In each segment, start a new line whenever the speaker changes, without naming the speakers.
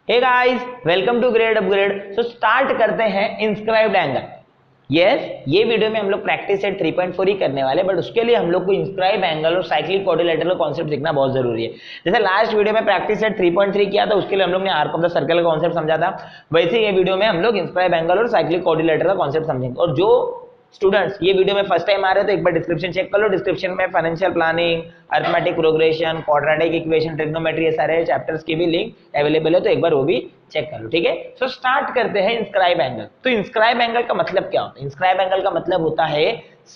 Hey guys, welcome to grade upgrade. So start करते हैं inscribed angle. Yes, ये video में हम लोग प्रैक्टिस सेट 3.4 ही करने वाले, बट उसके लिए हम लोग को इंस्क्राइब एंगल और साइक्लिक क्वाड्रिलेटरल का कॉन्सेप्ट सीखना बहुत जरूरी है। जैसे लास्ट वीडियो में प्रैक्टिस सेट 3.3 किया था, उसके लिए हम लोग ने आर्क ऑफ द सर्कल का कॉन्सेप्ट समझा था। वैसे ये वीडियो में हम लोग इंस्क्राइब एंगल और साइक्लिक क्वाड्रिलेटरल का कॉन्सेप्ट समझेंगे। और जो स्टूडेंट्स ये वीडियो में फर्स्ट टाइम आ रहे हो तो एक बार डिस्क्रिप्शन चेक कर लो। डिस्क्रिप्शन में financial planning, arithmetic progression, quadratic equation, trigonometry, ये सारे चैप्टर्स की भी लिंक अवेलेबल है, तो एक बार वो भी चेक कर लो। ठीक है, सो स्टार्ट करते हैं इंस्क्राइब एंगल। तो इंस्क्राइब एंगल का मतलब क्या होता है? इंस्क्राइब एंगल का मतलब होता है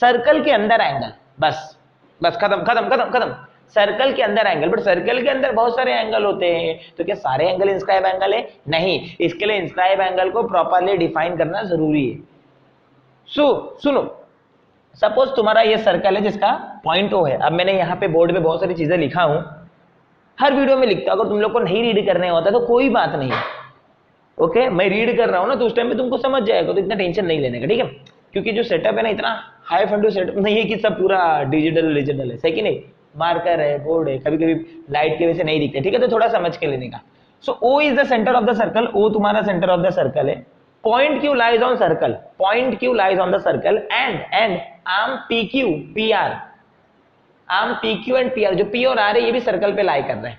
सर्कल के अंदर एंगल। बस बस, खत्म खत्म खत्म खत्म। सर्कल के अंदर एंगल, बट सर्कल के अंदर बहुत सारे एंगल होते हैं, तो क्या सारे एंगल इंस्क्राइब एंगल है? नहीं, इसके लिए इंस्क्राइब एंगल को प्रॉपर्ली डिफाइन करना जरूरी है। सुनो, सपोज तुम्हारा ये सर्कल है जिसका पॉइंट ओ है। अब मैंने यहाँ पे बोर्ड पे बहुत सारी चीजें लिखा हूं, हर वीडियो में लिखता हूं। अगर तुम लोग को नहीं रीड करने होता तो कोई बात नहीं है, ओके। मैं रीड कर रहा हूं ना, तो उस टाइम पे तुमको समझ जाएगा, तो इतना टेंशन नहीं लेने का, ठीक है। क्योंकि जो सेटअप है ना, इतना हाई फंडू सेटअप नहीं है कि सब पूरा डिजिटल है, सही कि नहीं। मार्कर है, बोर्ड है, कभी कभी लाइट की वजह से नहीं दिखते, ठीक है। तो थोड़ा समझ के लेने का। So O is the center of the circle. O तुम्हारा सेंटर ऑफ द सर्कल है। Point Q lies on circle. Point Q lies on the circle and arm PQ, PR, arm PQ and PR, जो P और R है ये भी circle पे लाई कर रहे हैं।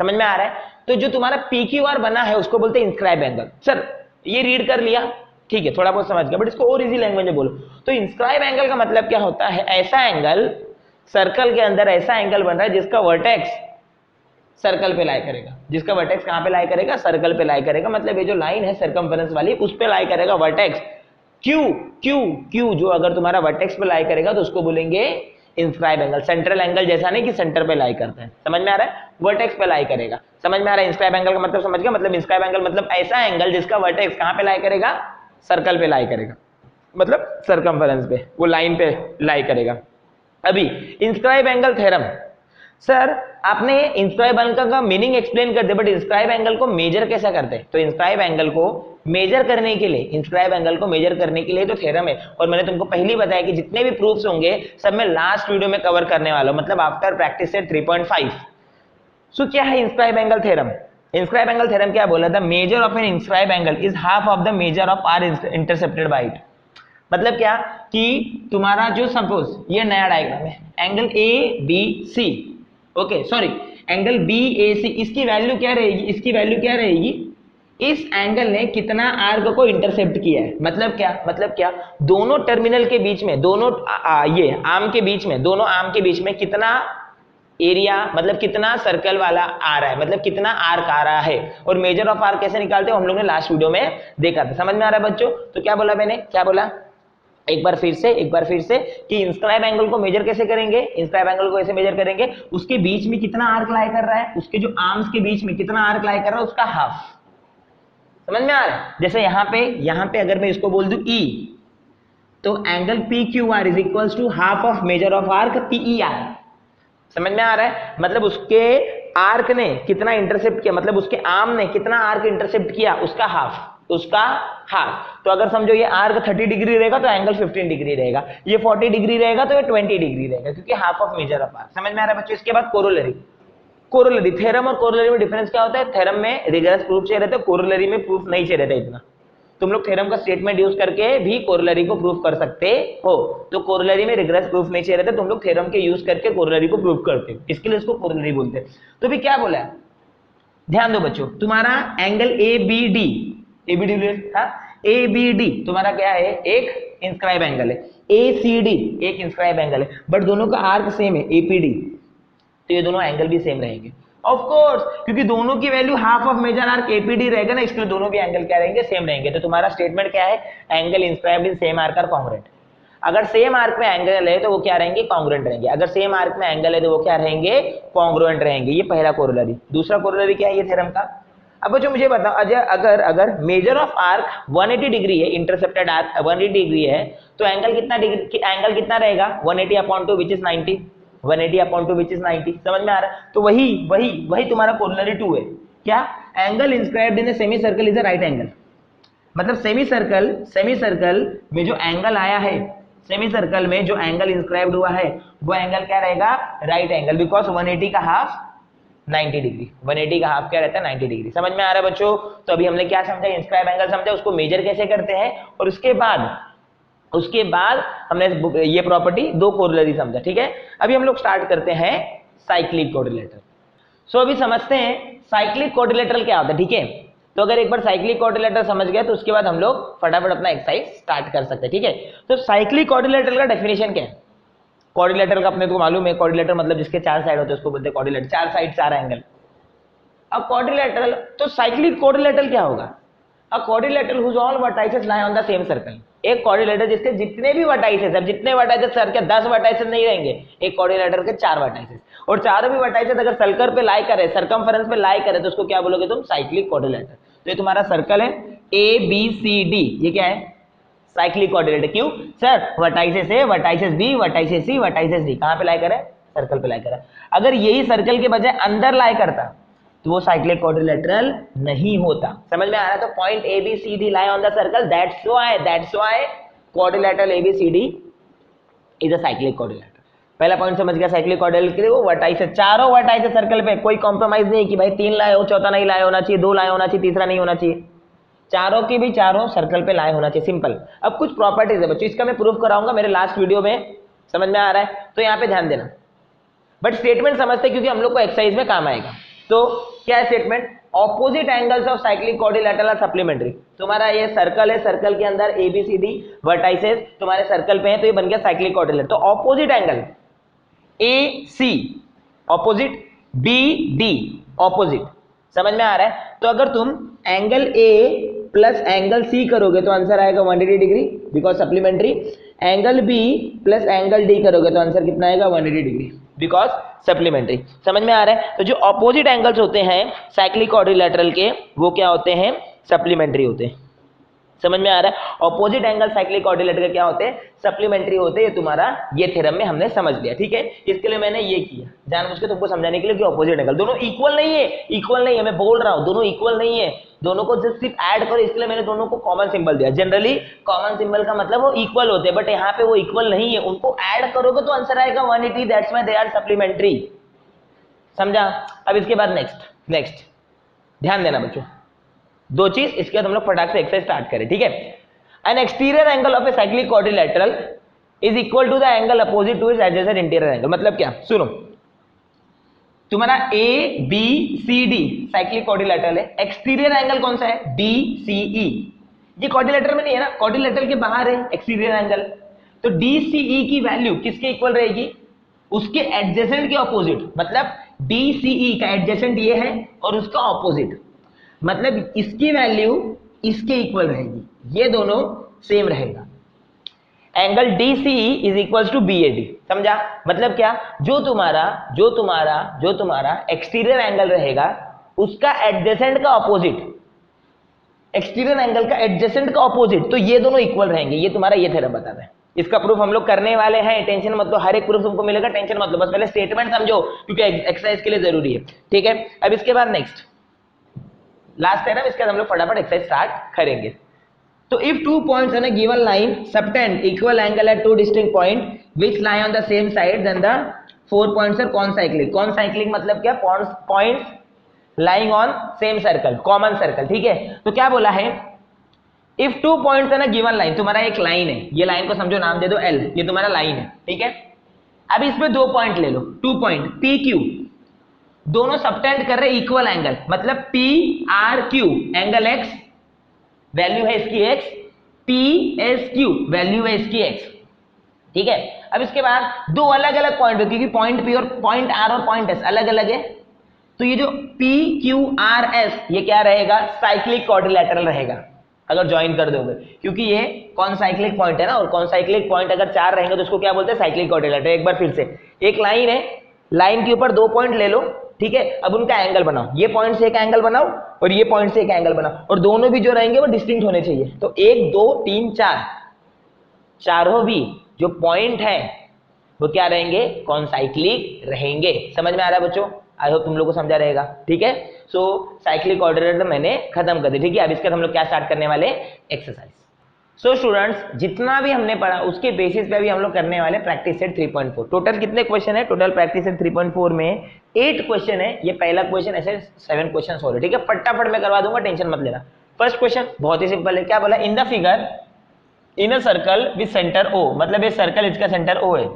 समझ में आ रहा है? तो जो तुम्हारा PQR बना है उसको बोलते हैं इंस्क्राइब एंगल। सर ये रीड कर लिया, ठीक है, थोड़ा बहुत समझ गया, बट इसको और इजी लैंग्वेज में बोलो। तो इंस्क्राइब एंगल का मतलब क्या होता है? ऐसा एंगल, सर्कल के अंदर ऐसा एंगल बन रहा है जिसका वर्टेक्स सर्कल पे लाई करेगा। जिसका वर्टेक्स कहां पे लाई करेगा? सर्कल पे लाई करेगा। मतलब ये जो लाइन है सर्कमफेरेंस वाली, उस पे लाई करेगा वर्टेक्स। क्यू क्यू क्यू जो अगर तुम्हारा वर्टेक्स पे लाई करेगा तो उसको बोलेंगे इंस्क्राइब एंगल। सेंट्रल एंगल जैसा नहीं कि सेंटर पे लाई करते हैं, समझ में आ रहा है? वर्टेक्स पे लाई करेगा। समझ में आ रहा है? इंस्क्राइब एंगल का मतलब समझ गया? मतलब इंस्क्राइब एंगल मतलब ऐसा एंगल जिसका वर्टेक्स कहां पे लाई करेगा? सर्कल पे लाई करेगा, मतलब सर्कमफेरेंस पे, वो लाइन पे लाई करेगा। अभी इंस्क्राइब एंगल थ्योरम। सर आपने इंस्क्राइब एंगल का मीनिंग एक्सप्लेन कर दिया, बट इंस्क्राइब एंगल को मेजर कैसा करते हैं? तो इंस्क्राइब एंगल को मेजर करने के लिए, इंस्क्राइब एंगल को मेजर करने के लिए तो थ्योरम है। और मैंने तुमको पहले बताया कि जितने भी प्रूफ्स होंगे सब मैं लास्ट वीडियो में कवर करने वाला हूं, मतलब आफ्टर प्रैक्टिस सेट 3.5। सो क्या है inscribe angle theorem? Inscribe angle theorem क्या बोला था? Measure of an inscribe angle is half of the measure of arc intercepted by it. मतलब क्या कि तुम्हारा जो सपोज ये नया डायग्राम है, angle A B C, okay sorry, angle B A C, इसकी वैल्यू क्या रहेगी? इसकी वैल्यू क्या रहेगी? इस एंगल ने कितना आर्क को इंटरसेप्ट किया है। मतलब क्या? मतलब क्या, दोनों टर्मिनल के बीच में, दोनों ये आर्म के बीच में, दोनों आर्म के बीच में कितना एरिया, मतलब कितना सर्कल वाला आ रहा है, मतलब कितना आर्क आ रहा है। और मेजर ऑफ आर्क कैसे निकालते हैं हम लोग ने लास्ट वीडियो में देखा था। समझ में आ रहा है बच्चों? तो क्या बोला मैंने, क्या बोला? एक बार फिर से कि इंस्क्राइब एंगल को मेजर कैसे करेंगे? इंस्क्राइब एंगल को ऐसे मेजर करेंगे, उसके बीच में कितना आर्क लाई कर रहा है, उसके जो आर्म्स के बीच में कितना आर्क लाई कर रहा है, उसका हाफ। समझ में आ रहा है? जैसे यहां पे अगर मैं इसको बोल दूं E, तो angle PQR is equals to half of measure of arc PER। समझ में आ रहा है? मतलब उसके आर्क ने कितना इंटरसेप्ट किया, मतलब उसके आर्म ने कितना आर्क इंटरसेप्ट किया, उसका हाफ, उसका हाफ। तो अगर समझो ये आर्क 30 डिग्री रहेगा तो एंगल 15 डिग्री रहेगा, ये 40 डिग्री रहेगा तो ये 20 डिग्री रहेगा, क्योंकि half of measure of arc. समझ में आ रहा है बच्चों? इसके बाद कोरोलरी। कोरोलरी, थ्योरम और कोरोलरी में डिफरेंस क्या होता है? थ्योरम में रिगरस प्रूफ चाहिए रहता है, कोरोलरी में प्रूफ नहीं चाहिए रहता इतना। तुम लोग थ्योरम का स्टेटमेंट यूज करके भी कोरोलरी को प्रूफ कर सकते हो, तो कोरोलरी में रिगरस प्रूफ नहीं चाहिए रहता, तुम लोग थ्योरम के यूज करके कोरोलरी को प्रूफ करते हो, इसके लिए इसको कोरोलरी बोलते हैं। तो भी क्या बोला है, ध्यान दो बच्चों, तुम्हारा एंगल ABD, ABD तुम्हारा क्या है? एक इंस्क्राइब एंगल है। ACD एक इंस्क्राइब एंगल है, बट दोनों का आर्क सेम है APD, तो ये दोनों एंगल भी सेम रहेंगे ऑफ कोर्स, क्योंकि दोनों की value half of measure arc APD रहेगा ना, इसलिए दोनों भी एंगल क्या रहेंगे? सेम रहेंगे। तो तुम्हारा स्टेटमेंट क्या है? Angle inscribed in same arc are congruent. अगर सेम आर्क में एंगल है तो वो क्या रहेंगे? कॉन्ग्रुएंट रहेंगे। अगर सेम आर्क में एंगल है तो वो क्या रहेंगे? कॉन्ग्रुएंट रहेंगे। ये पहला कोरोलरी। दूसरा कोरोलरी क्या है ये थ्योरम का? अब बच्चों मुझे बताओ, अगर मेजर ऑफ आर्क 180 डिग्री है, इंटरसेप्टेड आर्क 180 डिग्री है, तो एंगल कितना डिग्री, एंगल कितना रहेगा? 180 upon 2 which is 90, 180 upon 2 which is 90। समझ में आ रहा है? तो वही तुम्हारा कोरोलरी 2 है। क्या? Angle inscribed in semi circle is a right angle. मतलब सेमी सर्कल में जो एंगल आया है, सेमी सर्कल में जो एंगल इंस्क्राइब्ड हुआ है, वो एंगल क्या रहेगा? राइट एंगल, बिकॉज 180 का हाफ 90 डिग्री। 180 का हाफ क्या रहता है 90 डिग्री। समझ में आ रहा है बच्चों? तो अभी हमने क्या समझा, इंस्क्राइब एंगल समझा, उसको मेजर कैसे करते हैं, और उसके बाद हमने ये प्रॉपर्टी दो कोरिलेटरल समझा। ठीक है, अभी हम लोग स्टार्ट करते हैं साइक्लिक कोरिलेटरल। सो अभी समझते हैं साइक्लिक कोरिलेटरल क्या होता है। ठीक है, तो अगर एक बार साइक्लिक कोरिलेटरल समझ गए तो उसके बाद हम लोग फटाफट अपना एक्सरसाइज स्टार्ट कर सकते हैं। ठीक है, तो साइक्लिक कोरिलेटरल का डेफिनेशन क्या है? कोरिलेटरल का अपने को मालूम है, कोरिलेटर मतलब जिसके चार साइड होते हैं उसको बोलते हैं कोरिलेटर, चार साइड चार एंगल। अब कोरिलेटरल, तो साइक्लिक कोरिलेटरल क्या होगा? A quadrilateral whose all vertices lie on the same circle. एक कोरिलेटर जिसके जितने भी वर्टाइसेस, अब जितने वर्टाइसेस सर के 10 वर्टाइसेस नहीं रहेंगे, एक कोरिलेटर के 4 वर्टाइसेस, और चारों भी वर्टाइसेस अगर सर्कल पे लाई करे, सरकमफेरेंस पे लाई करे, तो उसको क्या बोलोगे तुम? Cyclic quadrilateral. तो ये तुम्हारा सर्कल है ए बी सी डी, ये क्या है? साइक्लिक कोरिलेटर। क्यों सर? वर्टाइसेस ए, वर्टाइसेस बी, वर्टाइसेस सी, वर्टाइसेस डी, कहां पे लाई करे? सर्कल पे लाई करे। अगर यही सर्कल के बजाय अंदर लाई करता तो वो साइक्लिक कोरिलेटरल नहीं होता। समझ में आ रहा है? तो point A B C D lie on the circle, that's why quadrilateral A B C D is a cyclic quadrilateral. पहला पॉइंट समझ गया साइक्लिक कोरिलेटरल के लिए, वो वर्टाइसेस, चारों वर्टाइसेस सर्कल पे, कोई कॉम्प्रोमाइज नहीं कि भाई 3 लाए हो, चौथा नहीं लाए होना चाहिए, 2 लाए होना चाहिए, तीसरा नहीं होना चाहिए, चारों की भी चारों सर्कल पे लाए होना चाहिए। सिंपल। अब कुछ प्रॉपर्टीज है बच्चों, इसका मैं प्रूफ कराऊंगा मेरे लास्ट वीडियो में। समझ में आ रहा है? तो यहाँ पे ध्यान देना, बट स्टेटमेंट समझते क्योंकि हम लोग को एक्सरसाइज में काम आएगा। तो क्या है statement? Opposite angles of cyclic quadrilateral are supplementary. तुम्हारा ये सर्कल है, सर्कल के अंदर A B C D vertices तुम्हारे सर्कल पे हैं, तो ये बन गया साइक्लिक कोरिलेटर। तो opposite angle A C opposite, B D opposite. समझ में आ रहा है? तो अगर तुम angle A plus angle C करोगे तो आंसर आएगा 180 degree, because supplementary. Angle B plus angle D करोगे तो आंसर कितना आएगा? 180 डिग्री, बिकॉज सप्लीमेंट्री। समझ में आ रहा है? तो जो ऑपोजिट एंगल्स होते हैं साइक्लिक कोरिलेटरल के, वो क्या होते हैं? सप्लीमेंट्री होते हैं। समझ में आ रहा है? ऑपोजिट एंगल साइक्लिक कोरिलेटर के क्या होते हैं? सप्लीमेंट्री होते हैं। ये तुम्हारा ये थ्योरम में हमने समझ लिया। ठीक है, इसके लिए मैंने ये किया जानबूझ के तुमको समझाने के लिए कि ऑपोजिट एंगल दोनों इक्वल नहीं है, इक्वल नहीं है, मैं बोल रहा हूं दोनों इक्वल नहीं है, दोनों को जस्ट सिर्फ ऐड करो, इसके लिए मैंने दोनों को कॉमन सिंबल दिया। जनरली कॉमन सिंबल का मतलब वो इक्वल होते हैं, बट यहाँ पे वो इक्वल नहीं है, उनको ऐड करोगे तो आंसर आएगा 180, that's why they are supplementary. समझा? अब इसके बाद नेक्स्ट ध्यान देना बच्चों, दो चीज, इसके बाद हम लोग फटाक से एक्सरसाइज स्टार्ट करें। ठीक है, an exterior angle of a cyclic quadrilateral is equal to the angle opposite to its adjacent interior angle. मतलब क्या? सुनो, तुम्हारा A B C D cyclic quadrilateral है, एक्सटीरियर एंगल कौन सा है? D C E. ये कोरिलेटर में नहीं है ना, कोरिलेटर के बाहर है एक्सटीरियर एंगल। तो डी सी ई की वैल्यू किसके इक्वल रहेगी? उसके एडजेसेंट के ऑपोजिट। मतलब डी सी ई का एडजेसेंट ये है और उसका ऑपोजिट, मतलब इसकी वैल्यू इसके इक्वल रहेगी, ये दोनों सेम रहेगा। Angle DCE is equal to BAD। समझा? मतलब क्या? जो तुम्हारा एक्सटीरियर एंगल रहेगा उसका एडजेसेंट का ऑपोजिट, एक्सटीरियर एंगल का एडजेसेंट का ऑपोजिट, तो ये दोनों इक्वल रहेंगे। ये तुम्हारा ये थ्योरम बताता है। इसका प्रूफ हम लोग करने वाले हैं, टेंशन मत लो, हर एक प्रूफ तुमको मिलेगा, टेंशन मत लो, बस पहले स्टेटमेंट समझो क्योंकि एक्सरसाइज के लिए जरूरी है। ठीक है, अब इसके बाद नेक्स्ट लास्ट है ना, इसके बाद हम लोग फटाफट एक्सरसाइज स्टार्ट करेंगे। तो if 2 points on a given line subtend equal angle at 2 distinct points which lie on the same side, then the 4 points are concyclic। concyclic मतलब क्या? points lying on same circle, common circle। ठीक है, तो क्या बोला है? if 2 points on a given line, तुम्हारा एक लाइन है, ये लाइन को समझो, नाम दे दो L, ये तुम्हारा लाइन है। ठीक है, अब इसमें 2 पॉइंट ले लो, 2 पॉइंट PQ, दोनों सबटेंड कर रहे इक्वल एंगल, मतलब PRQ एंगल X, वैल्यू है इसकी x, PSQ वैल्यू है इसकी x। ठीक है, अब इसके बाद दो अलग अलग पॉइंट है, क्योंकि पॉइंट P और पॉइंट R और पॉइंट S अलग अलग है, तो ये जो PQRS ये क्या रहेगा? साइक्लिक कोरिलेटरल रहेगा अगर ज्वाइन कर दोगे, क्योंकि ये कौन साइक्लिक पॉइंट है ना, और कौन साइक्लिक पॉइंट अगर 4 रहेंगे तो उसको क्या बोलते हैं? साइक्लिक कोरिलेटर। एक बार फिर से, एक लाइन है, लाइन के ऊपर 2 पॉइंट ले लो। ठीक है, अब उनका एंगल बनाओ, ये पॉइंट से एक एंगल बनाओ और ये पॉइंट से एक एंगल बनाओ, और दोनों भी जो रहेंगे वो डिस्टिंक्ट होने चाहिए। तो 1 2 3 4, चारों भी जो पॉइंट है वो क्या रहेंगे? कॉनसाइक्लिक रहेंगे। समझ में आ रहा है बच्चों? आई होप तुम लोग को समझा रहेगा। ठीक है, सो साइक्लिक कोरिलेटर मैंने खत्म कर दी। ठीक है, अब इसके हम लोग क्या स्टार्ट करने वाले? एक्सरसाइज। सो स्टूडेंट्स जितना भी हमने पढ़ा उसके बेसिस पे भी हम लोग करने वाले प्रैक्टिस सेट 3.4। टोटल कितने क्वेश्चन है? टोटल प्रैक्टिस सेट 3.4 में 8 क्वेश्चन है। ये पहला क्वेश्चन, ऐसे 7 क्वेश्चन हो रहे, ठीक है? फटाफट मैं करवा दूंगा, टेंशन मत लेना। फर्स्ट क्वेश्चन बहुत ही सिंपल है। क्या बोला? In the figure in a circle with center O, मतलब ये सर्कल, इसका सेंटर ओ है।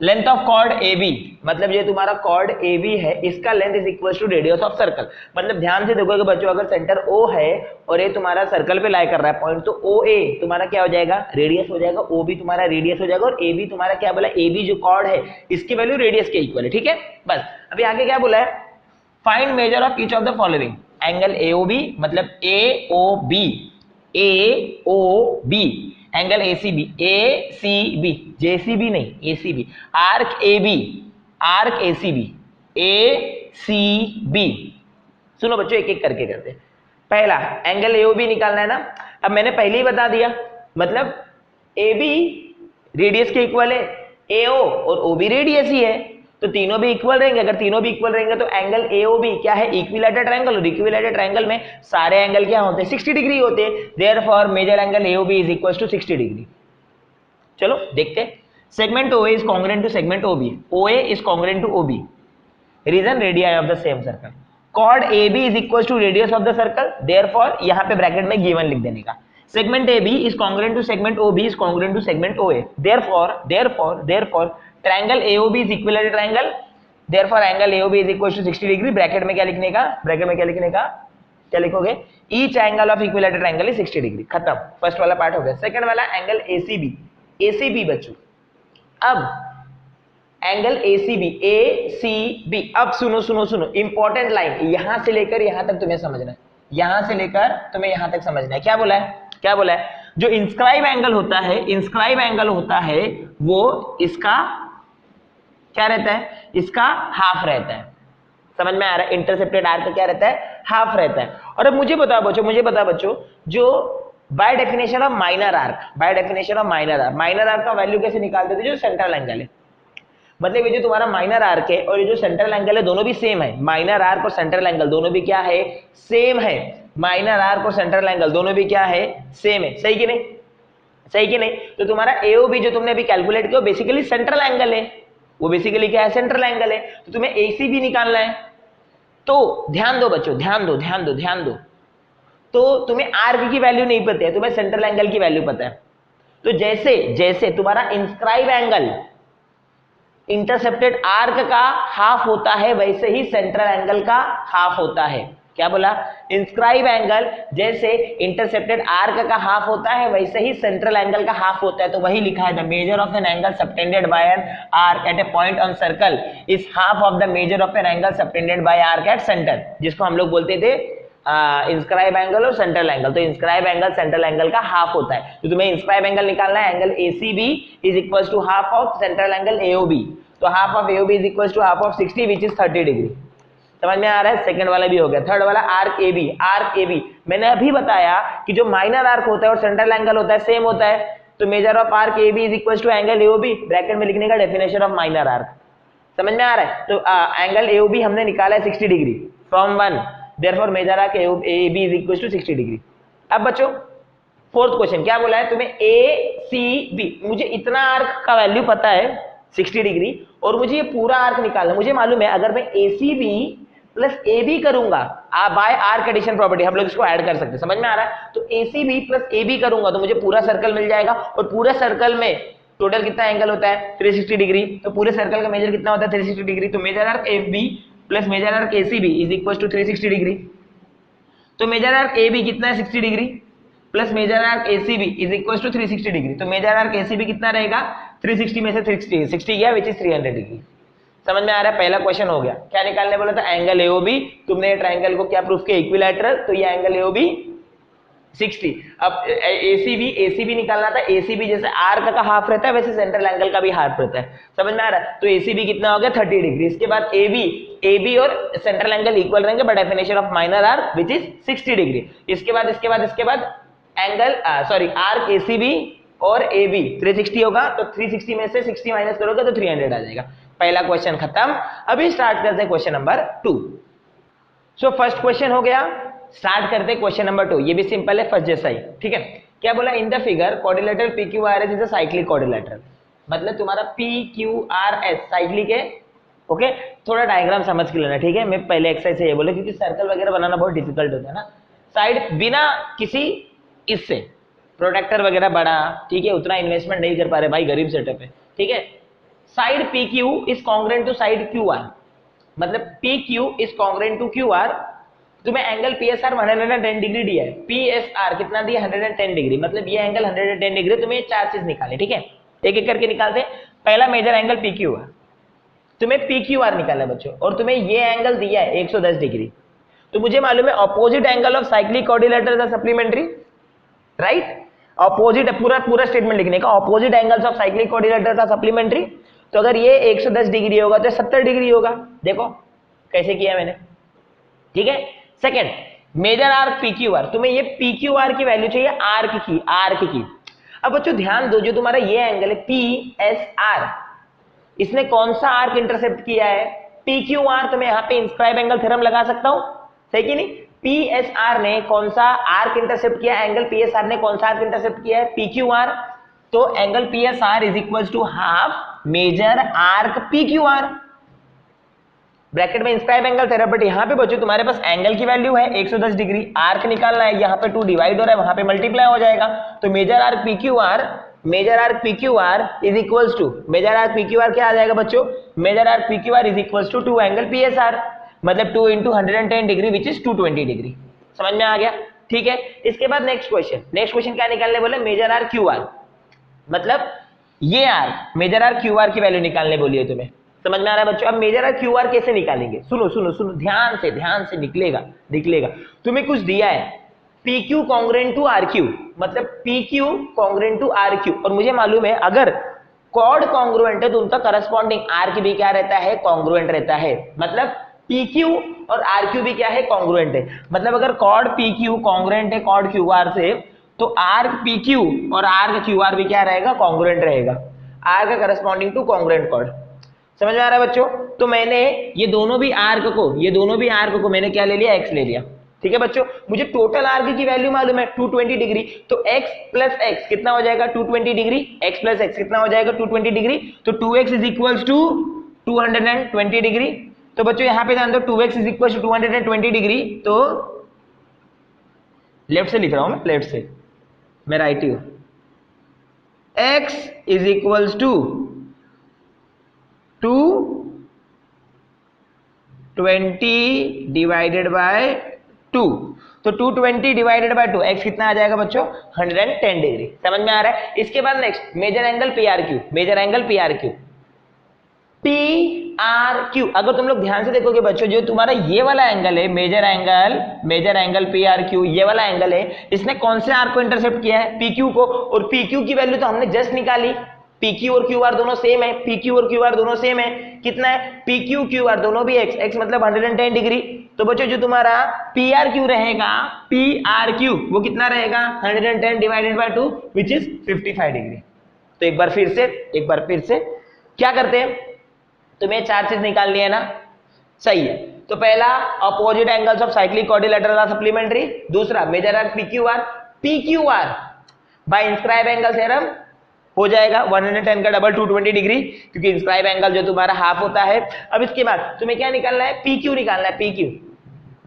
Length of chord A B, मतलब ये तुम्हारा कॉर्ड ए बी है, इसका length is equal to radius of circle. मतलब ध्यान से देखोगे बच्चों, अगर सेंटर ओ है और ये तुम्हारा सर्कल पे लाई कर रहा है पॉइंट, तो ओ ए तुम्हारा क्या हो जाएगा? रेडियस हो जाएगा। ओ बी तुम्हारा रेडियस हो जाएगा, और ए बी तुम्हारा क्या बोला? ए बी जो कॉर्ड है इसकी वैल्यू रेडियस के इक्वल है, ठीक है? बस अभी आगे क्या बोला है? Find measure of each of the following. Angle A O B, मतलब A O B, A O B, angle ACB, ACB, JCB नहीं, ACB, arc AB, arc ACB, ACB. सुनो बच्चों, एक एक करके करते हैं। पहला एंगल एओबी निकालना है ना। अब मैंने पहले ही बता दिया, मतलब एबी रेडियस के इक्वल है, एओ और ओबी रेडियस ही है, तो तीनों भी इक्वल रहेंगे। अगर तीनों भी इक्वल रहेंगे तो एंगल एओबी क्या है? इक्विलैटरल ट्रायंगल, और इक्विलैटरल ट्रायंगल में सारे एंगल क्या होते हैं? 60 डिग्री होते हैं। Therefore measure angle A O B is equal to 60 degree. चलो देखते हैं। Segment O A is congruent to segment O B, O A is congruent to O B, reason radii of the same circle. Chord AB is equal to radius of the circle, therefore यहां पे bracket में given लिख देने का। Segment AB is congruent to segment OB is congruent to segment OA, therefore triangle AOB is equilateral triangle, therefore angle AOB is equal to 60 degree. Bracket में क्या लिखने का? ब्रैकेट में क्या लिखने का? क्या लिखोगे? Each angle of equilateral triangle is 60 degree. खत्म, फर्स्ट वाला पार्ट हो गया। सेकंड वाला एंगल ACB, ACB बच्चों। अब एंगल ACB, ACB, अब सुनो इंपॉर्टेंट लाइन, यहां से लेकर यहां तक तुम्हें समझना है, यहां से लेकर तुम्हें यहां तक समझना है। क्या बोला है? क्या बोला है? जो इंस्क्राइब एंगल होता है, इंस्क्राइब एंगल होता है वो इसका क्या रहता है? इसका हाफ रहता है। समझ में आ रहा है? इंटरसेप्टेड आर्क का क्या रहता है? हाफ रहता है। और अब मुझे बताओ बच्चों, जो by definition of minor arc, by definition of minor arc का वैल्यू कैसे निकालते थे? जो सेंट्रल एंगल है, मतलब ये जो तुम्हारा माइनर आर्क है और ये जो सेंट्रल एंगल है, दोनों भी सेम है। माइनर आर्क और सेंट्रल एंगल दोनों भी क्या है? सेम है। माइनर आर्क और सेंट्रल एंगल दोनों भी क्या है? सेम है। सही कि नहीं? सही कि नहीं? तो तुम्हारा एओबी जो तुमने अभी कैलकुलेट किया बेसिकली सेंट्रल एंगल है, वो बेसिकली क्या है? सेंट्रल एंगल है। तो तुम्हें एसीबी निकालना है। तो ध्यान दो बच्चों, ध्यान दो। तो तुम्हें आर्क की वैल्यू नहीं पता है, तुम्हें सेंट्रल एंगल की वैल्यू पता है। तो जैसे तुम्हारा इंस्क्राइब एंगल इंटरसेप्टेड आर्क का हाफ होता है, वैसे ही सेंट्रल एंगल का हाफ होता है। क्या बोला? इंस्क्राइब एंगल जैसे इंटरसेप्टेड आर्क का हाफ होता है, वैसे ही सेंट्रल एंगल का हाफ होता है। तो वही लिखा है, the measure of an angle subtended bye an arc eight A point on circle is half of the measure of an angle subtended bye arc at centre, जिसको हम लोग बोलते थे इंस्क्राइब एंगल और सेंट्रल एंगल। तो inscribe angle central angle का half होता है। तो तुम्हें इंस्क्राइब एंगल निकालना है, angle ACB is equal to half of central angle AOB। तो half of AOB is equal to half of 60 which is 30 degree. समझ में आ रहा है? सेकंड वाला भी हो गया। थर्ड वाला आर्क AB, मैंने अभी बताया कि जो माइनर आर्क होता है और सेंट्रल एंगल होता है सेम होता है। तो measure of arc AB is equal to angle AOB, bracket में लिखने का डेफिनेशन ऑफ माइनर आर्क। समझ में आ रहा है? तो एंगल AOB हमने निकाला है 60 degree from 1, therefore measure arc AB is equal to 60 degree. अब बच्चों फोर्थ क्वेश्चन क्या बोला है? तुम्हें ACB, मुझे इतना आर्क का वैल्यू पता है 60 डिग्री, और मुझे ये पूरा आर्क निकालना। मुझे मालूम है अगर मैं ACB प्लस AB करूंगा बाय आर्क एडिशन प्रॉपर्टी, हम लोग इसको ऐड कर सकते हैं। समझ में आ रहा है? तो ACB प्लस AB करूंगा तो मुझे पूरा सर्कल मिल जाएगा, और पूरे सर्कल में टोटल कितना एंगल होता है? 360 डिग्री। तो पूरे सर्कल का मेजर कितना होता है? 360 डिग्री। तो measure arc FB plus measure arc ACB is equal to 360 degree. तो मेजर आर्क AB कितना है? 60 degree plus measure arc ACB is equal to 360 degree. तो मेजर आर्क ACB कितना रहेगा? 360 में से 60 गया विच इज 300 डिग्री। समझ में आ रहा है? पहला क्वेश्चन हो गया। क्या निकालने बोला था? Angle AOB। तुमने ट्रायंगल को क्या प्रूफ किया? इक्विलैटरल। तो ये एंगल AOB 60। अब ACB निकालना था। ACB जैसे आर्क का हाफ रहता है वैसे सेंट्रल एंगल का भी हाफ रहता है। समझ में आ रहा है? तो ACB कितना हो गया? 30 डिग्री। इसके बाद AB और सेंट्रल एंगल इक्वल रहेंगे by definition of minor arc which is 60 degree. इसके बाद एंगल आर्क ACB और AB 360 होगा। तो 360 में से 60 माइनस करोगे तो 300 आ जाएगा। पहला क्वेश्चन खत्म। अभी स्टार्ट करते हैं question number 2। So first question हो गया, स्टार्ट करते हैं क्वेश्चन नंबर 2। ये भी सिंपल है, फर्स्ट जैसा ही, ठीक है? क्या बोला in the figure quadrilateral P Q are S is a cyclic quadrilateral, मतलब तुम्हारा P Q R S cyclic है। ओके, थोड़ा डायग्राम समझ के लेना, ठीक है। मैं पहले एक्सरसाइज से ये बोले क्योंकि सर्कल वगैरह बनाना बहुत डिफिकल्ट होता है ना। साइड बिना किसी इससे प्रोटेक्टर वगैरह बड़ा, ठीक है, उतना इन्वेस्टमेंट नहीं कर पा रहे भाई, गरीब सेटअप है, ठीक है। Side P Q is congruent to side Q R, मतलब P Q is congruent to Q R. तुम्हें angle P S R 110 degree दिया है, पी एस आर कितना दिया 110 डिग्री, मतलब ये एंगल 110 डिग्री। तुम्हें चार चीज निकाले, ठीक है, एक एक करके निकालते। पहला measure angle P Q R, तुम्हें पी क्यू आर निकालना है बच्चों, और तुम्हें ये एंगल दिया है 110 डिग्री। तो मुझे मालूम है opposite angle of cyclic quadrilateral supplementary, right. Opposite पूरा पूरा स्टेटमेंट लिखने का, opposite angles of cyclic quadrilateral are supplementary. तो अगर ये 110 डिग्री होगा तो 70 डिग्री होगा। देखो कैसे किया मैंने, ठीक है। Second measure arc P Q R, तुम्हें ये पी क्यू आर की वैल्यू चाहिए आर्क की। अब बच्चों ध्यान दो, जो तुम्हारा ये एंगल है पी एस आर, इसने कौन सा आर्क इंटरसेप्ट किया है, पी क्यू आर। तो मैं यहाँ पे इंस्क्राइब एंगल थ्योरम लगा सकता हूं, सही कि नहीं। पी एस आर ने कौन सा आर्क इंटरसेप्ट किया, एंगल पी एस आर ने कौन सा आर्क इंटरसेप्ट किया है, पी क्यू आर। तो angle P S R is equal to half measure arc P Q R, bracket में इंस्क्राइब एंगल थ्योरम। बट यहाँ पे बच्चों तुम्हारे पास एंगल की वैल्यू है 110 डिग्री, आर्क निकालना है, यहाँ पे 2 डिवाइड हो रहा है, वहां पे मल्टीप्लाई हो जाएगा। तो measure arc P Q R is equals to, measure arc P Q R क्या आ जाएगा बच्चों, measure arc P Q R is equals to 2 angle P S R, मतलब 2 into 110 degree which is 220 degree. समझ में आ गया, ठीक है। इसके बाद नेक्स्ट क्वेश्चन क्या निकालने बोले, मेजर आर्क क्यू आर, मतलब ये arc measure arc Q R की वैल्यू निकालने बोली है तुम्हें। समझ में आ रहा है बच्चों। अब मेजर आर्क क्यू आर कैसे निकालेंगे, सुनो ध्यान से निकलेगा। तुम्हें कुछ दिया है P Q congruent to R Q, मतलब P Q congruent to R Q, और मुझे मालूम है अगर कॉर्ड कॉन्ग्रुएंट है तो उनका करस्पॉन्डिंग आर्क भी क्या रहता है, कॉन्ग्रुएंट रहता है। मतलब पी क्यू और आर क्यू भी क्या है, कॉन्ग्रुएंट है। मतलब अगर कॉर्ड पी क्यू कॉन्ग्रुएंट है कॉर्ड क्यू आर से, तो आर्क पी क्यू और आर्क क्यू आर भी क्या रहेगा, कॉन्ग्रुएंट रहेगा, आर्क का करस्पॉन्डिंग टू कॉन्ग्रुएंट कॉर्ड। समझ में आ रहा है बच्चों। तो मैंने ये दोनों भी आर्क को मैंने क्या ले लिया, एक्स ले लिया, ठीक है बच्चों। मुझे टोटल आर्क की वैल्यू मालूम है 220 डिग्री, तो x प्लस एक्स कितना हो जाएगा 220 डिग्री, x प्लस एक्स कितना हो जाएगा 220 डिग्री, तो 2x is equals to 220 degree. तो बच्चों यहाँ पे ध्यान दो 2x is equals to 220 degree, तो लेफ्ट से लिख रहा हूं लेफ्ट से, मैं राइट ही हूं। x is equals to 220 divided by 2, तो 220 डिवाइडेड बाय 2, x कितना आ जाएगा बच्चों 110 डिग्री। समझ में आ रहा है। इसके बाद next measure angle P R Q, P R Q. अगर तुम लोग ध्यान से देखोगे बच्चों, जो तुम्हारा ये वाला एंगल है measure angle P R Q, ये वाला एंगल है, इसने कौन से आर्क को इंटरसेप्ट किया है, पी क्यू को। और पी क्यू की वैल्यू तो हमने जस्ट निकाली, पी क्यू और क्यू आर दोनों सेम है, पी क्यू और क्यू आर दोनों सेम है, कितना है पी क्यू क्यू आर दोनों भी x मतलब 110 डिग्री। तो बच्चों जो तुम्हारा पी आर क्यू रहेगा, पी आर क्यू वो कितना रहेगा 110 divided by 2 which is 55 degree. तो एक बार फिर से क्या करते हैं, तुम्हें चार चीज निकालनी है ना, सही है। तो पहला opposite angles of cyclic quadrilateral are supplementary, दूसरा measure arc P Q R by inscribe angle theorem हो जाएगा 110 का डबल 220 डिग्री, क्योंकि इंस्क्राइब एंगल जो तुम्हारा हाफ होता है। अब इसके बाद तुम्हें क्या निकालना है, पी क्यू निकालना है, पी क्यू।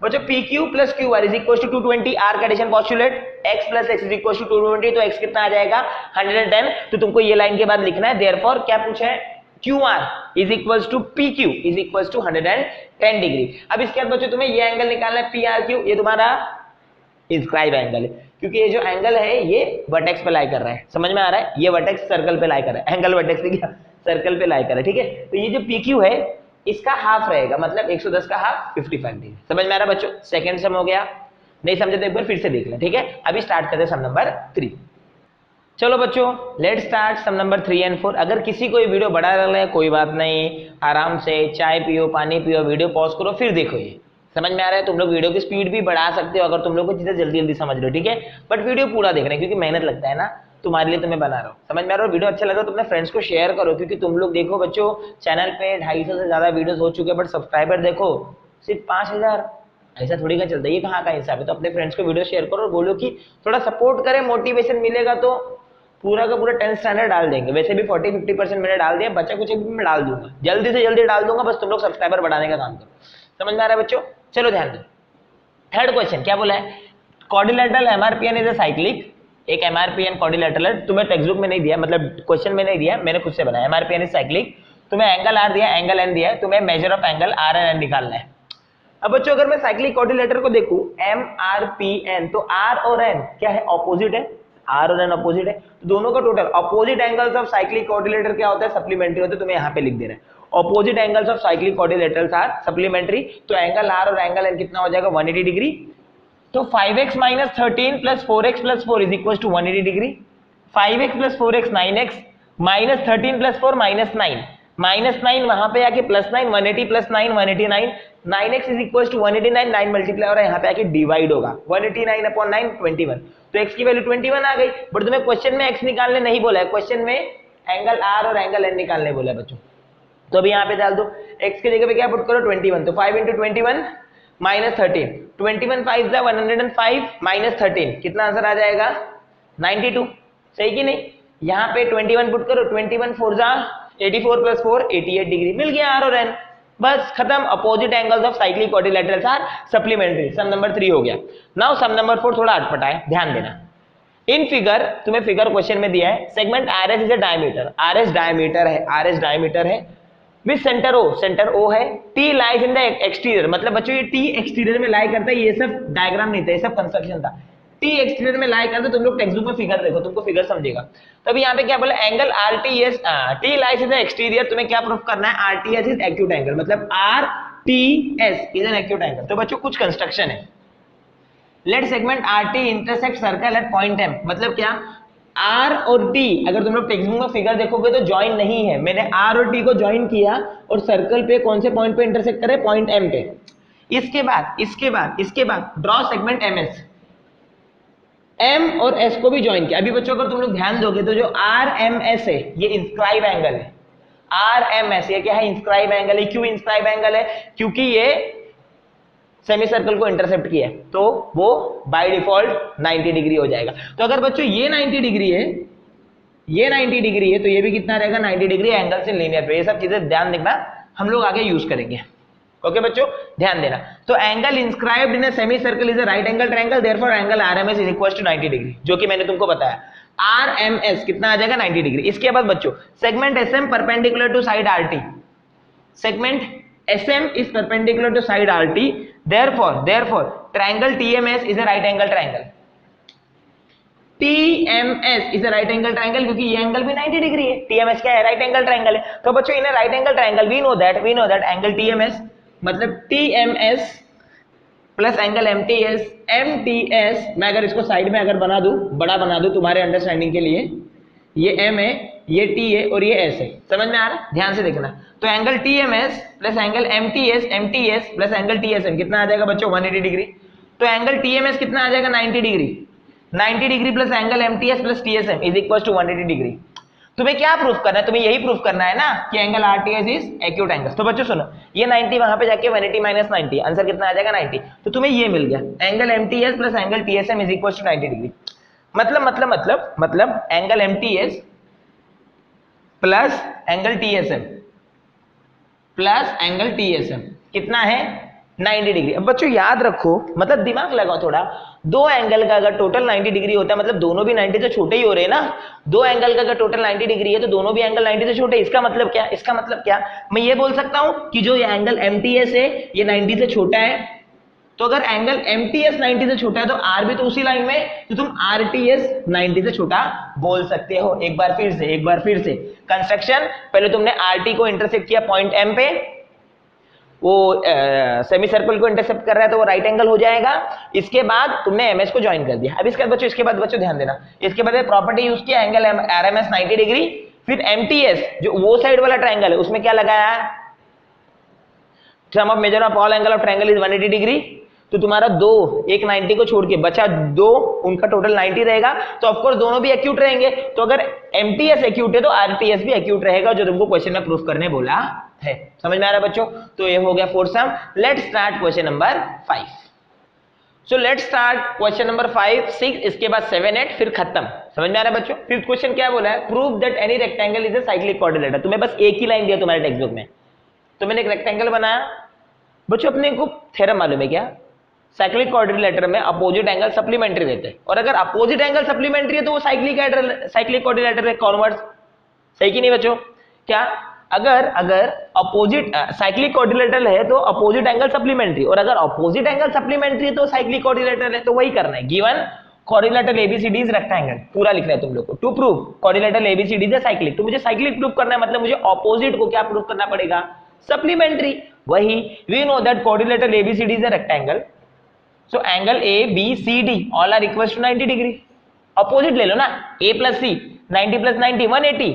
बच्चों P Q plus Q R is equal to 220, arc का addition postulate, x plus X is equal to 220, तो x कितना आ जाएगा 110। तो तुमको ये लाइन के बाद लिखना है देयरफॉर क्या पूछा है, Q R is equal to P Q is equal to 110 degree. अब इसके बाद बच्चों तुम्हें ये एंगल निकालना है पी आर क्यू, ये तुम्हारा इंस्क्राइब एंगल है, क्योंकि ये जो एंगल है ये वर्टेक्स पे लाई कर रहा है। समझ में आ रहा है, ये वर्टेक्स सर्कल पे लाई कर रहा है, एंगल वर्टेक्स पे क्या सर्कल पे लाई कर रहा है, ठीक है। तो ये जो पी क्यू है इसका हाफ रहेगा, मतलब 110 का हाफ 55 डिग्री। समझ में आ रहा है बच्चों। सेकंड सम हो गया, नहीं समझे तो एक बार फिर से देख लें, ठीक है। अभी स्टार्ट करते हैं सम नंबर 3। चलो बच्चों let start sum number 3 and 4। अगर किसी को ये वीडियो बड़ा लग रहा है कोई बात नहीं, आराम से चाय पियो, पानी पियो, वीडियो पॉज करो फिर देखो। ये समझ में आ रहा है, तुम लोग वीडियो की स्पीड भी बढ़ा सकते हो अगर तुम लोग को चीजें जल्दी जल्दी समझ रहे हो, ठीक है। बट वीडियो पूरा देख रहे हैं क्योंकि मेहनत लगता है ना, तुम्हारे लिए तुम्हें बना रहा हूँ। समझ में आ रहा है, वीडियो अच्छा लगा तो अपने फ्रेंड्स को शेयर करो, क्योंकि तुम लोग देखो बच्चों चैनल पे 250 से ज्यादा वीडियोस हो चुके हैं, बट सब्सक्राइबर देखो सिर्फ 5000। ऐसा थोड़ी का चलता है, ये कहाँ का हिसाब है। तो अपने फ्रेंड्स को वीडियो शेयर करो और बोलो कि थोड़ा सपोर्ट करें, मोटिवेशन मिलेगा तो पूरा का पूरा 10th स्टैंडर्ड डाल देंगे। वैसे भी 40-50% मैंने डाल दिया, बचा कुछ भी मैं डाल दूंगा, जल्दी से जल्दी डाल दूंगा, बस तुम लोग सब्सक्राइबर बढ़ाने का काम करो। समझ में आ रहा है बच्चों? चलो ध्यान दो। थर्ड क्वेश्चन क्या बोला है, क्वाड्रिलेटरल एमआरपीएन इज अ साइक्लिक। एक एमआरपीएन क्वाड्रिलेटरल है, तुम्हें टेक्स्ट बुक में नहीं दिया, मतलब क्वेश्चन में नहीं दिया, मैंने खुद से बनाया। एमआरपीएन इज साइक्लिक, तुम्हें एंगल आर दिया, एंगल एन दिया है, तुम्हें measure of angle R and N निकालना है। अब बच्चों अगर मैं साइक्लिक क्वाड्रिलेटरल को देखूं एमआरपीएन, तो आर और एन क्या है, ऑपोजिट है, आर और एन ऑपोजिट है, तो दोनों का total opposite angles of cyclic quadrilateral क्या होता है, सप्लीमेंट्री होता है। तुम्हें यहाँ पे लिख दे रहा है opposite angles of cyclic quadrilaterals are supplementary, तो एंगल आर और एंगल एन कितना हो जाएगा, 180 डिग्री। तो 5x minus 13 plus 4x plus 4 is equal to 180 degree. 5x plus 4x 9x minus 13 plus 4 minus 9, minus 9 वहां पे आके plus 9, 180 plus 9 189, 9x is equal to 189, 9 multiply हो रहा है यहाँ पे आके डिवाइड होगा, 189 अपॉन 9 21, तो x की वैल्यू 21 आ गई। बट तुम्हें क्वेश्चन में x निकालने नहीं बोला है, क्वेश्चन में एंगल r और एंगल n निकालने बोला है बच्चों। तो अभी यहाँ पे डाल दो, x की जगह पे क्या पुट करो 21, तो 5 इंटू 21 माइनस 13, 21 5 जा 105 माइनस 13 कितना आंसर आ जाएगा, 92। सही कि नहीं? यहाँ पे 21 पुट करो, 21 4 जा 84 प्लस 4 88 डिग्री, मिल गया आर और एन, बस खत्म। Opposite angles of cyclic quadrilaterals are supplementary. Sum number 3 हो गया। नाउ सम नंबर 4 थोड़ा अटपटा है, ध्यान देना। इन फिगर, तुम्हें फिगर क्वेश्चन में दिया है, segment R S is a diameter, R S diameter है, आर एस डायमीटर है with center O, center O है, T lies in the exterior, मतलब बच्चों ये टी एक्सटीरियर में लाई करता है, ये सब डायग्राम नहीं था, ये सब कंस्ट्रक्शन था। टी एक्सटीरियर में लाई करता है, तुम लोग टेक्स्ट बुक में फिगर देखो, तुमको फिगर समझेगा। तो अभी यहाँ पे क्या बोला, angle R T S, T lies in the exterior, तुम्हें क्या प्रूफ करना है, R T S is acute angle, मतलब R T S is an acute angle. तो बच्चों कुछ कंस्ट्रक्शन है, let segment R T intersect circle at point M, मतलब क्या, R और T अगर तुम लोग टेक्स्ट बुक में फिगर देखोगे तो ज्वाइन नहीं है, मैंने R और T को ज्वाइन किया और सर्कल पे कौन से पॉइंट पे इंटरसेक्ट करे, पॉइंट M पे। इसके बाद ड्रॉ सेगमेंट MS, M और S को भी ज्वाइन किया। अभी बच्चों अगर तुम लोग ध्यान दोगे तो जो RMS है ये इंस्क्राइब एंगल है, RMS ये क्या है, इंस्क्राइब एंगल है। क्यों इंस्क्राइब एंगल है, क्योंकि ये सेमी सर्कल को इंटरसेप्ट किया है, तो वो बाय डिफॉल्ट 90 डिग्री हो जाएगा। तो अगर बच्चों ये 90 डिग्री है, ये 90 डिग्री है, तो ये भी कितना रहेगा, 90 डिग्री एंगल से लीनियर पे। ये सब चीजें ध्यान देखना, हम लोग आगे यूज करेंगे। ओके बच्चों ध्यान देना। तो angle inscribed in a semi circle is a right angle triangle, therefore angle R M S is equal to 90 degree, जो कि मैंने तुमको बताया। आरएमएस कितना आ जाएगा, 90 डिग्री। इसके बाद बच्चों segment S M perpendicular to side R T, segment SM is perpendicular to side RT, therefore triangle TMS is a right angle triangle, TMS is a right angle triangle, क्योंकि ये एंगल भी 90 डिग्री है, TMS क्या है, right angle triangle है। तो बच्चों in right angle triangle we know that angle TMS मतलब TMS प्लस एंगल MTS, मैं अगर इसको साइड में अगर बना दूं, बड़ा बना दूं तुम्हारे अंडरस्टैंडिंग के लिए, ये M है, ये T है और ये S है, समझ में आ रहा है, ध्यान से देखना। तो angle TMS plus angle MTS plus angle TSM कितना आ जाएगा बच्चों, 180 डिग्री। तो एंगल TMS कितना आ जाएगा, 90 degree, 90 degree plus angle MTS plus TSM is equal to 180 degree. तुम्हें क्या प्रूफ करना है, तुम्हें यही प्रूफ करना है ना कि angle RTS is acute angle. तो बच्चों सुनो, ये 90 वहां पे जाके 180 माइनस 90, आंसर कितना आ जाएगा, 90। तो तुम्हें ये मिल गया, angle MTS plus angle TSM is equal to 90 degree. मतलब angle MTS plus angle TSM कितना है, 90 डिग्री। अब बच्चों याद रखो, मतलब दिमाग लगाओ थोड़ा, दो एंगल का अगर टोटल 90 डिग्री होता है, मतलब दोनों भी 90 से छोटे ही हो रहे हैं ना। दो एंगल का अगर टोटल 90 डिग्री है तो दोनों भी एंगल 90 से छोटे। इसका मतलब क्या, मैं ये बोल सकता हूं कि जो ये एंगल MTS है ये 90 से छोटा है। तो अगर एंगल MTS 90 से छोटा है तो R भी तो उसी लाइन में, तो तुम RTS 90 से छोटा बोल सकते हो। एक बार फिर से कंस्ट्रक्शन, पहले तुमने RT को इंटरसेक्ट किया पॉइंट M पे, वो सेमी सर्कल को इंटरसेप्ट कर रहा है तो वो राइट एंगल हो जाएगा। इसके बाद तुमने MS को ज्वाइन कर दिया। अब इसके बाद बच्चों ध्यान देना, इसके बाद प्रॉपर्टी यूज किया, एंगल RMS 90 डिग्री, फिर MTS जो वो साइड वाला ट्रायंगल है उसमें क्या लगाया, sum of measure of all angle of triangle is 180 degree. तो तुम्हारा एक 90 को छोड़ के बचा दो, उनका टोटल 90 रहेगा, तो ऑफकोर्स दोनों भी एक्यूट रहेंगे। तो अगर MTS एक्यूट है तो RTS भी एक्यूट रहेगा, जो तुमको क्वेश्चन में प्रूफ करने बोला है। समझ में आ रहा है बच्चों? तो ये हो गया fourth some. Let's start question number 5। So let's start question number 5, 6, इसके बाद 7, 8, फिर खत्म। समझ में आ रहा है बच्चों? फिफ्थ क्वेश्चन क्या बोला है? Prove that any rectangle is a cyclic quadrilateral. तुम्हें बस एक ही लाइन दिया तुम्हारे टेक्स्ट बुक में, तो मैंने एक रेक्टेंगल बनाया। बच्चों अपने को थ्योरम मालूम है क्या? साइक्लिक क्वाड्रिलेटरल में अपोजिट एंगल सप्लीमेंट्री रहते हैं, और अगर अपोजिट एंगल सप्लीमेंट्री है तो वो साइक्लिक क्वाड्रिलेटरल है, कॉन्वर्स। सही कि नहीं बच्चों? क्या अगर अपोजिट साइक्लिक क्वाड्रिलेटरल है तो अपोजिट एंगल सप्लीमेंट्री, और अगर अपोजिट एंगल सप्लीमेंट्री है तो साइक्लिक क्वाड्रिलेटरल है। तो वही करना है। Given quadrilateral ABCD is rectangle, पूरा लिखना है तुम लोग को। To prove quadrilateral ABCD is cyclic, तो मुझे साइक्लिक प्रूव करना है, मतलब मुझे अपोजिट को क्या प्रूव करना पड़ेगा? सप्लीमेंट्री। वही we know that quadrilateral ABCD is a rectangle, so angle A B C D all are equal to 90 degree. Opposite ले लो ना, A plus C, 90 plus 90 180।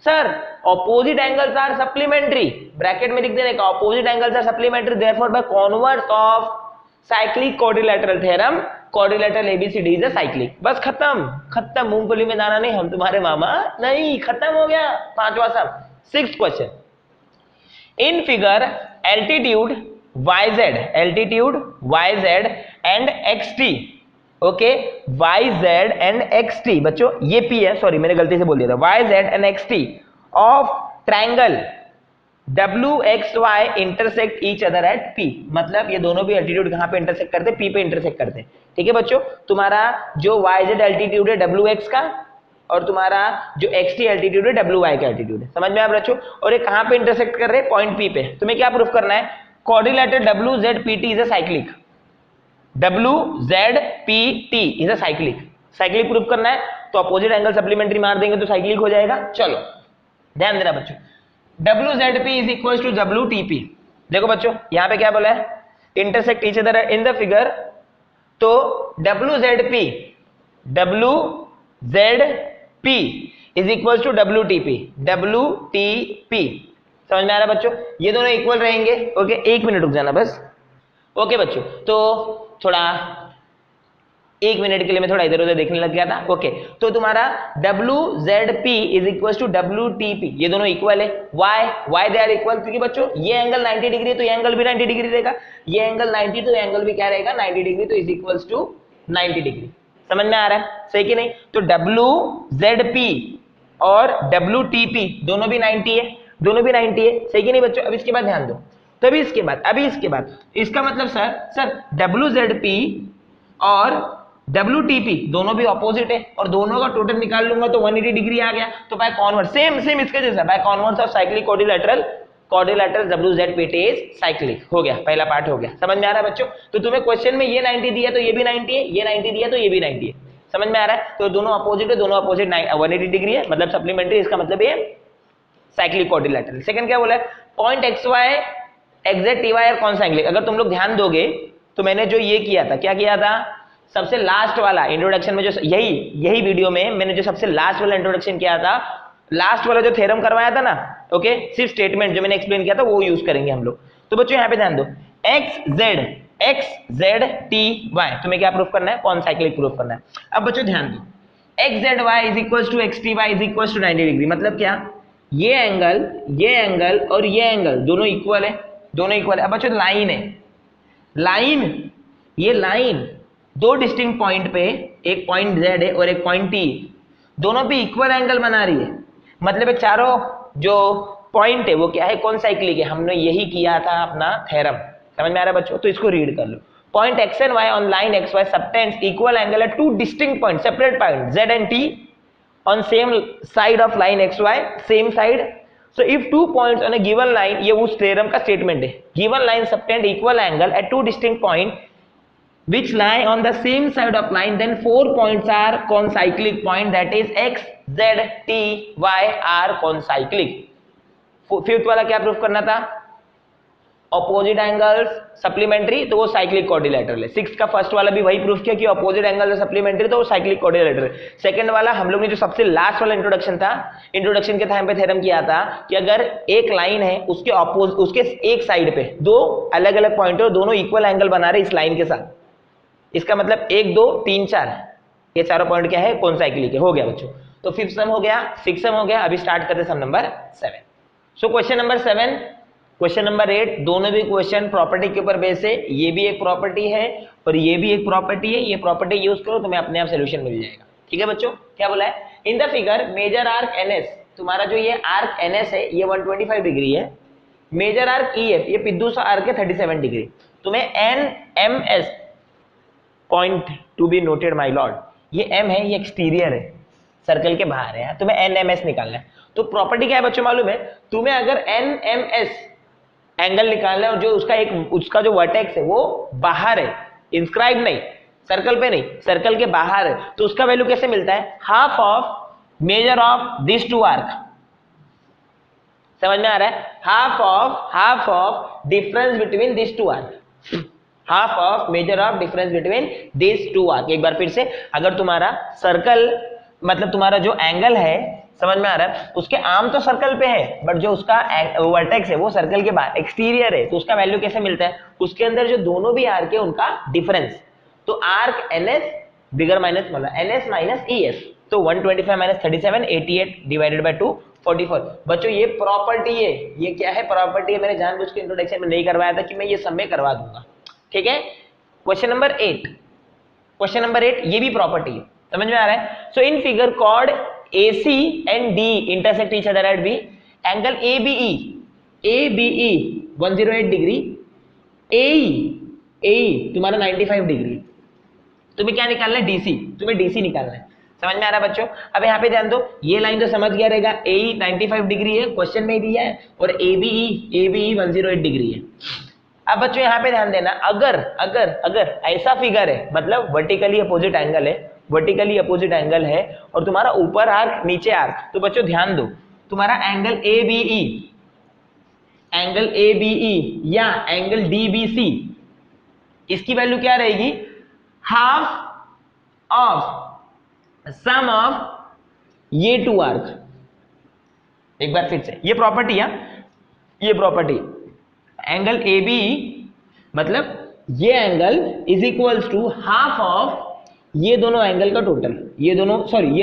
Sir opposite angles are supplementary, bracket में लिख देने का, opposite angles are supplementary, therefore by converse of cyclic quadrilateral theorem quadrilateral ABCD is a cyclic. बस खत्म। मूंगफली में दाना नहीं, हम तुम्हारे मामा नहीं। खत्म हो गया पांचवा sum. Sixth question, in figure altitude yz and xt, okay, yz and xt। बच्चों ये p है, सॉरी मैंने गलती से बोल दिया था, yz and xt of triangle wxy intersect each other at p। मतलब ये दोनों भी एल्टीट्यूड कहां पे इंटरसेक्ट करते हैं? p पे इंटरसेक्ट करते हैं। ठीक है बच्चों, तुम्हारा जो yz एल्टीट्यूड है wx का, और तुम्हारा जो xt एल्टीट्यूड है wy का एल्टीट्यूड है। समझ में आप बच्चों? और ये कहां पे इंटरसेक्ट कर रहे हैं? पॉइंट p पे। तुम्हें क्या प्रूफ करना है? Quadrilateral wzpt is a cyclic, wzpt is a cyclic proof करना है, तो अपोजिट एंगल सप्लीमेंट्री मार देंगे तो साइक्लिक हो जाएगा। चलो ध्यान देना बच्चों, wzp is equal to wtp। देखो बच्चों यहां पे क्या बोला है? Intersect each other in the figure, तो wzp is equal to wtp। समझ में आ रहा है बच्चों? ये दोनों इक्वल रहेंगे। ओके, एक मिनट रुक जाना बस। ओके बच्चों, तो थोड़ा एक मिनट के लिए मैं थोड़ा इधर उधर देखने लग गया था। ओके, तो तुम्हारा wzp is equal to wtp, ये दोनों इक्वल है। why they are equal? क्योंकि बच्चों ये एंगल 90 डिग्री है तो ये एंगल भी 90 डिग्री रहेगा, ये एंगल 90 तो ये एंगल भी क्या रहेगा? 90 डिग्री, तो इज इक्वल टू 90 डिग्री। समझ में आ रहा है? सही कि नहीं? तो wzp और wtp दोनों भी 90 है, दोनों भी 90 है। सही कि नहीं बच्चों? अब इसके बाद ध्यान दो, तो अभी इसके बाद इसका मतलब सर wzp और wtp दोनों भी ऑपोजिट है, और दोनों का टोटल निकाल लूंगा तो 180 डिग्री आ गया। तो बाय कॉन्वर्स, सेम इसके जैसा, by converse of cyclic quadrilateral wzpt is cyclic. हो गया, पहला पार्ट हो गया। समझ में आ रहा है बच्चों? तो तुम्हें क्वेश्चन में ये 90 दिया तो ये भी 90 है, ये 90 दिया तो ये भी 90 है। समझ में आ रहा है? तो दोनों अपोजिट है, दोनों अपोजिट 180 डिग्री है, मतलब सप्लीमेंट्री। इसका मतलब ये साइक्लिक क्वाड्रिलेटरल। सेकंड क्या बोला है? पॉइंट xy एग्जैक्ट ty और कॉन्साइक्लिक। अगर तुम लोग ध्यान दोगे तो मैंने जो ये किया था, क्या किया था? सबसे लास्ट वाला इंट्रोडक्शन में, जो यही वीडियो में मैंने जो सबसे लास्ट वाला इंट्रोडक्शन किया था, लास्ट वाला जो थ्योरम करवाया था ना, ओके, सिर्फ स्टेटमेंट जो मैंने एक्सप्लेन किया था वो यूज करेंगे हम लोग। तो बच्चों यहाँ पे ध्यान दो, xz तुम्हें क्या प्रूफ करना है? कॉन्साइक्लिक प्रूफ करना है। अब बच्चों ध्यान दो, xzy is equal to xty is equal to 90 degree. मतलब क्या? ये एंगल और ये एंगल दोनों इक्वल है, दोनों इक्वल है। अब बच्चों ये लाइन दो डिस्टिंक्ट पॉइंट पे, एक पॉइंट z है और एक पॉइंट t, दोनों पे इक्वल एंगल बना रही है। मतलब एक चारों जो पॉइंट है वो क्या है? कॉन्साइक्लिक है। हमने यही किया था अपना थ्योरम। समझ में आ रहा है बच्चों? तो इसको रीड कर लो। Point x and y on line xy subtends equal angle at two distinct point, separate point z and t on same side of line xy, same side. So if two points on a given line, ये उस theorem का statement है, given line subtend equal angle at two distinct point which lie on the same side of line, then 4 points are concyclic point, that is x, z, t, y are concyclic. Fifth वाला क्या proof करना था? Opposite angles supplementary, तो वो cyclic quadrilateral है। Six का first वाला भी वही प्रूफ किया कि ऑपोजिट एंगल्स सप्लीमेंट्री, तो वो साइक्लिक क्वाड्रिलेटरल है। सेकंड वाला हम लोग ने जो सबसे लास्ट वाला इंट्रोडक्शन था, इंट्रोडक्शन के टाइम पे थ्योरम किया था कि अगर एक लाइन है उसके एक साइड पे दो अलग अलग पॉइंट है, दोनों इक्वल एंगल बना रहे इस लाइन के साथ, इसका मतलब 1 2 3 4 ये चारों पॉइंट क्या है? कॉन्साइक्लिक है। हो गया बच्चों, तो फिफ्थ सम हो गया, सिक्स सम हो गया। अभी स्टार्ट करते sum number 7। So question number 7, question number 8, दोनों भी क्वेश्चन प्रॉपर्टी के ऊपर बेस है। ये भी एक प्रॉपर्टी है और ये भी एक प्रॉपर्टी है, ये प्रॉपर्टी यूज करो तुम्हें अपने आप सोल्यूशन मिल जाएगा। ठीक है बच्चों, क्या बोला है, in the figure measure arc N S, तुम्हारा जो ये आर्क एनएस है ये 125 डिग्री है, मेजर आर्क ईएफ ये पिद्दू सा आर्क है 37 डिग्री। तुम्हें N M S point to be noted my lord, ये एम है, ये एक्सटीरियर है, सर्कल के बाहर है, तुम्हें एन एम एस निकालना है। तो प्रॉपर्टी क्या है बच्चों मालूम है, तुम्हें अगर एन एम एस एंगल निकालना है और जो उसका जो वर्टेक्स है वो बाहर है, इंस्क्राइब नहीं, सर्कल पे नहीं, सर्कल के बाहर है, तो उसका वैल्यू कैसे मिलता है, half of measure of this two arc. समझ में आ रहा है, half of difference between this two arc, half of measure of difference between this two arc. एक बार फिर से, अगर तुम्हारा सर्कल मतलब तुम्हारा जो एंगल है, समझ में आ रहा है, उसके आर्म तो सर्कल पे है बट जो उसका वर्टेक्स है वो सर्कल के बाहर एक्सटीरियर है, तो उसका वैल्यू कैसे मिलता है, उसके अंदर जो दोनों भी आर्क है उनका डिफरेंस। तो arc NS bigger minus smaller, NS minus ES, तो 125 माइनस 37 88 डिवाइडेड बाय 2 44। बच्चों ये प्रॉपर्टी है, ये क्या है, प्रॉपर्टी है, मैंने जानबूझ के इंट्रोडक्शन में नहीं करवाया था कि मैं ये सब में करवा दूंगा। ठीक है, क्वेश्चन नंबर 8 ये भी प्रॉपर्टी है, समझ में आ रहा है। So in figure chord AC and D intersect each other at B, angle ABE 108 degree, AE तुम्हारा 95 डिग्री। तुम्हें क्या निकालना है, DC, तुम्हें DC निकालना है। समझ में आ रहा है बच्चों। अब यहाँ पे ध्यान दो, ये लाइन तो समझ गया रहेगा, AE 95 डिग्री है, क्वेश्चन में दिया है, और ABE 108 डिग्री है। अब बच्चों यहाँ पे ध्यान देना, अगर ऐसा फिगर है, मतलब वर्टिकली अपोजिट एंगल है और तुम्हारा ऊपर आर्क नीचे आर्क, तो बच्चों ध्यान दो, तुम्हारा एंगल ABE या एंगल DBC, इसकी वैल्यू क्या रहेगी, हाफ ऑफ सम ऑफ ये टू आर्क। एक बार फिर से, ये प्रॉपर्टी है, ये प्रॉपर्टी, एंगल ABE मतलब ये angle is equals to half of ये दोनों एंगल का टोटल, ये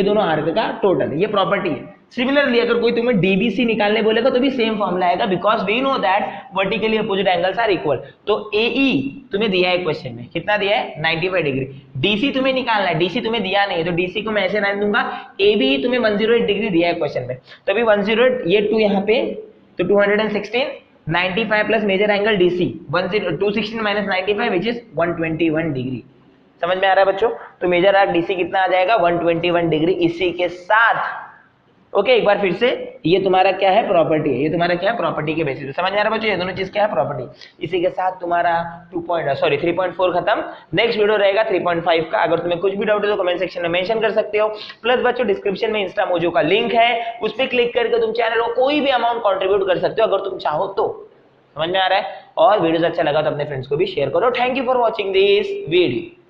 दोनों आर्क का टोटल, ये प्रॉपर्टी है। सिमिलरली अगर कोई तुम्हें DBC निकालने बोलेगा तो भी सेम फॉर्मूला आएगा, because we know that vertically opposite angles are equal. तो AE तुम्हें दिया है क्वेश्चन में, कितना दिया है, 95 डिग्री। DC तुम्हें निकालना है, DC तुम्हें दिया नहीं है, तो DC को मैं ऐसे नाम दूंगा, ABE तुम्हें 108 डिग्री दिया है क्वेश्चन में, तो अभी 108 ये 2 यहाँ पे, तो 216, 95 plus measure angle DC 216 minus 95 which is 121 degree. समझ में आ रहा है बच्चों। तो मेजर आर्क DC कितना आ जाएगा, 121 डिग्री। इसी के साथ ओके, एक बार फिर से, ये तुम्हारा क्या है, प्रॉपर्टी है, ये तुम्हारा क्या है, प्रॉपर्टी के बेसिस पे। समझ में आ रहा है बच्चों, ये दोनों चीज क्या है, प्रॉपर्टी। इसी के साथ तुम्हारा 3.4 खत्म। नेक्स्ट वीडियो रहेगा 3.5 का। अगर तुम्हें कुछ भी डाउट है तो कमेंट सेक्शन में मेंशन कर सकते हो। प्लस बच्चों डिस्क्रिप्शन में इंस्टा मोजो का लिंक है, उस पर क्लिक करके तुम चैनल को कोई भी अमाउंट कॉन्ट्रीब्यूट कर सकते हो अगर तुम चाहो तो। समझ में आ रहा है। और वीडियो अच्छा लगा तो अपने फ्रेंड्स को भी शेयर करो। Thank you for watching this video.